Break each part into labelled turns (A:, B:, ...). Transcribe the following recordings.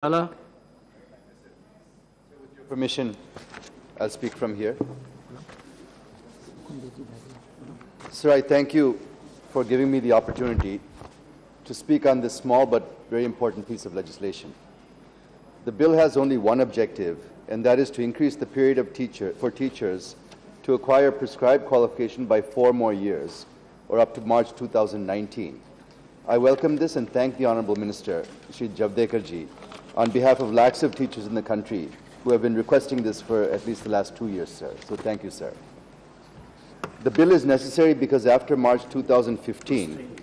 A: Galla.
B: With your permission, I'll speak from here. Sir, I thank you for giving me the opportunity to speak on this small but very important piece of legislation. The bill has only one objective, and that is to increase the period of for teachers to acquire prescribed qualification by 4 more years, or up to March 2019. I welcome this and thank the Honourable Minister, Shri Jayadev, on behalf of lakhs of teachers in the country who have been requesting this for at least the last 2 years, sir. So thank you, sir. The bill is necessary because after March 2015,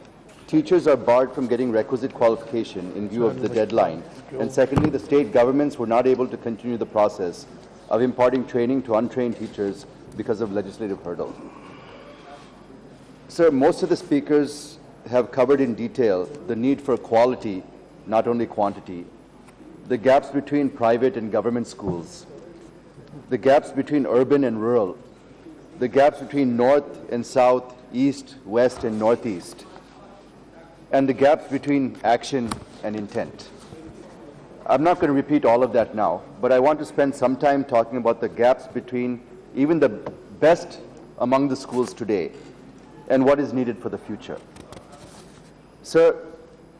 B: teachers are barred from getting requisite qualification in view of the deadline. And secondly, the state governments were not able to continue the process of imparting training to untrained teachers because of legislative hurdle. Sir, most of the speakers have covered in detail the need for quality, not only quantity, the gaps between private and government schools, the gaps between urban and rural, the gaps between north and south, east, west, and northeast, and the gaps between action and intent. I'm not going to repeat all of that now, but I want to spend some time talking about the gaps between even the best among the schools today and what is needed for the future. Sir,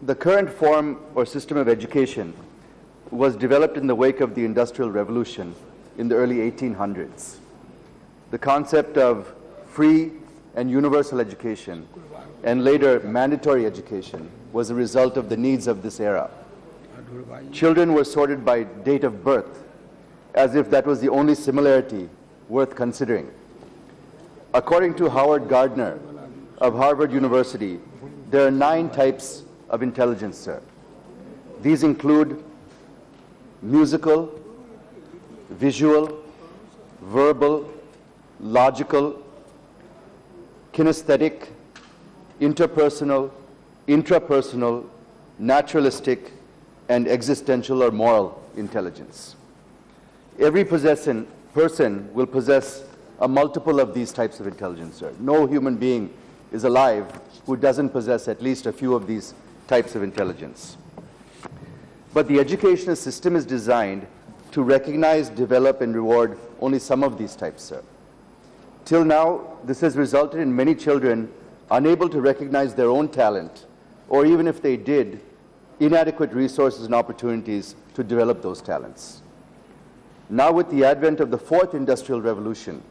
B: the current form or system of education was developed in the wake of the Industrial Revolution in the early 1800s. The concept of free and universal education and later mandatory education was a result of the needs of this era. Children were sorted by date of birth, as if that was the only similarity worth considering. According to Howard Gardner of Harvard University, there are 9 types of intelligence, sir. These include musical, visual, verbal, logical, kinesthetic, interpersonal, intrapersonal, naturalistic, and existential or moral intelligence. Every person will possess a multiple of these types of intelligence, sir. No human being is alive who doesn't possess at least a few of these types of intelligence. But the educational system is designed to recognize, develop, and reward only some of these types, sir. Till now, this has resulted in many children unable to recognize their own talent, or even if they did, inadequate resources and opportunities to develop those talents. Now, with the advent of the 4th Industrial Revolution,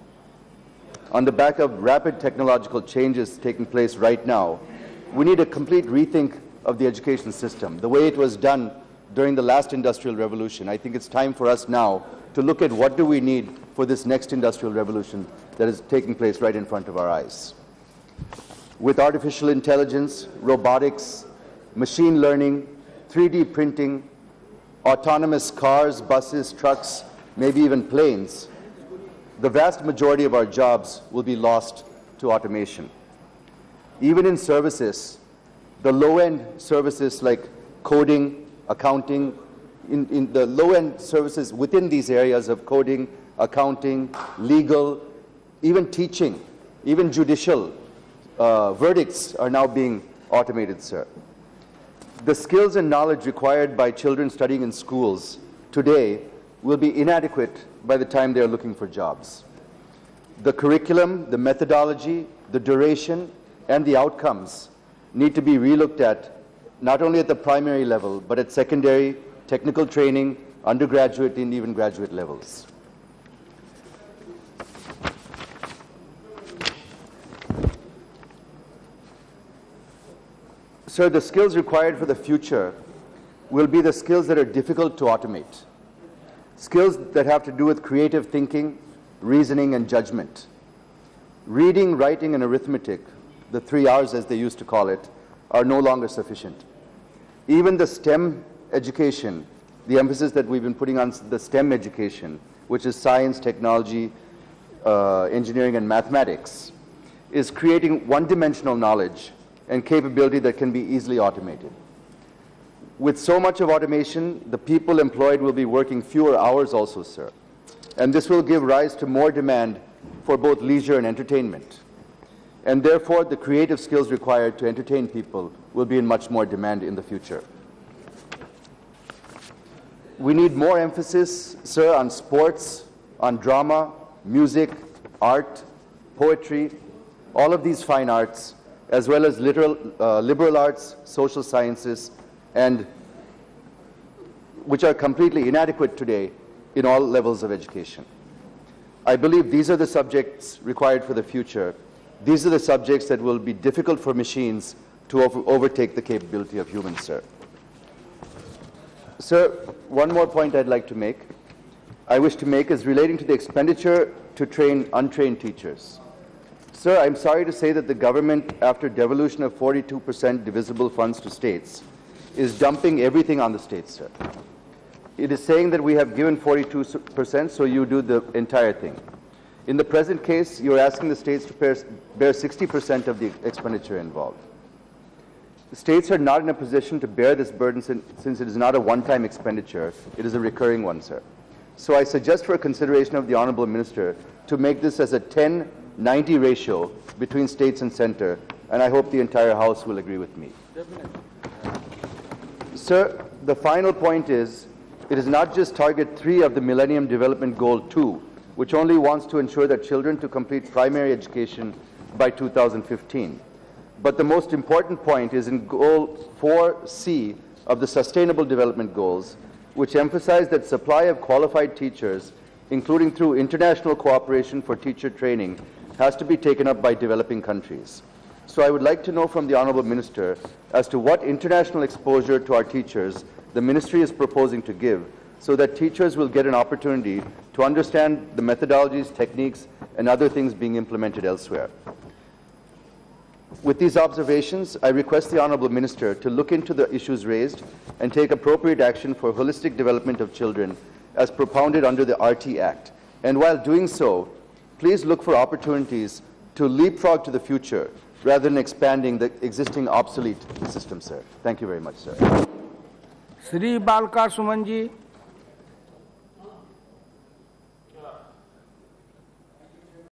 B: on the back of rapid technological changes taking place right now, we need a complete rethink of the education system, the way it was done during the last Industrial Revolution. I think it's time for us now to look at what do we need for this next Industrial Revolution that is taking place right in front of our eyes. With artificial intelligence, robotics, machine learning, 3D printing, autonomous cars, buses, trucks, maybe even planes, the vast majority of our jobs will be lost to automation. Even in services, the low-end services like coding, accounting, in the low-end services within these areas of coding, accounting, legal, even teaching, even judicial verdicts are now being automated, sir. The skills and knowledge required by children studying in schools today will be inadequate by the time they are looking for jobs. The curriculum, the methodology, the duration, and the outcomes need to be relooked at not only at the primary level, but at secondary, technical training, undergraduate, and even graduate levels. Sir, the skills required for the future will be the skills that are difficult to automate. Skills that have to do with creative thinking, reasoning, and judgment. Reading, writing, and arithmetic, the 3 R's as they used to call it, are no longer sufficient. Even the STEM education, the emphasis that we've been putting on the STEM education, which is science, technology, engineering, and mathematics, is creating one-dimensional knowledge and capability that can be easily automated. With so much of automation, the people employed will be working fewer hours also, sir. And this will give rise to more demand for both leisure and entertainment. And therefore, the creative skills required to entertain people will be in much more demand in the future. We need more emphasis, sir, on sports, on drama, music, art, poetry, all of these fine arts, as well as liberal arts, social sciences, and which are completely inadequate today in all levels of education. I believe these are the subjects required for the future. These are the subjects that will be difficult for machines to overtake the capability of humans, sir. Sir, one more point I'd like to make. I wish to make is relating to the expenditure to train untrained teachers. Sir, I'm sorry to say that the government, after devolution of 42% divisible funds to states, is dumping everything on the states, sir. It is saying that we have given 42%, so you do the entire thing. In the present case, you're asking the states to bear 60% of the expenditure involved. The states are not in a position to bear this burden since it is not a one-time expenditure, it is a recurring one, sir. So I suggest for consideration of the Honorable Minister to make this as a 10-90 ratio between states and center, and I hope the entire House will agree with me. Sir, the final point is, it is not just Target 3 of the Millennium Development Goal 2, which only wants to ensure that children to complete primary education by 2015. But the most important point is in Goal 4C of the Sustainable Development Goals, which emphasize that supply of qualified teachers, including through international cooperation for teacher training, has to be taken up by developing countries. So I would like to know from the Honourable Minister as to what international exposure to our teachers the Ministry is proposing to give, so that teachers will get an opportunity to understand the methodologies, techniques, and other things being implemented elsewhere. With these observations, I request the Honourable Minister to look into the issues raised and take appropriate action for holistic development of children as propounded under the RT Act. And while doing so, please look for opportunities to leapfrog to the future rather than expanding the existing obsolete system, sir. Thank you very much, sir.
A: Shri Balka Suman ji.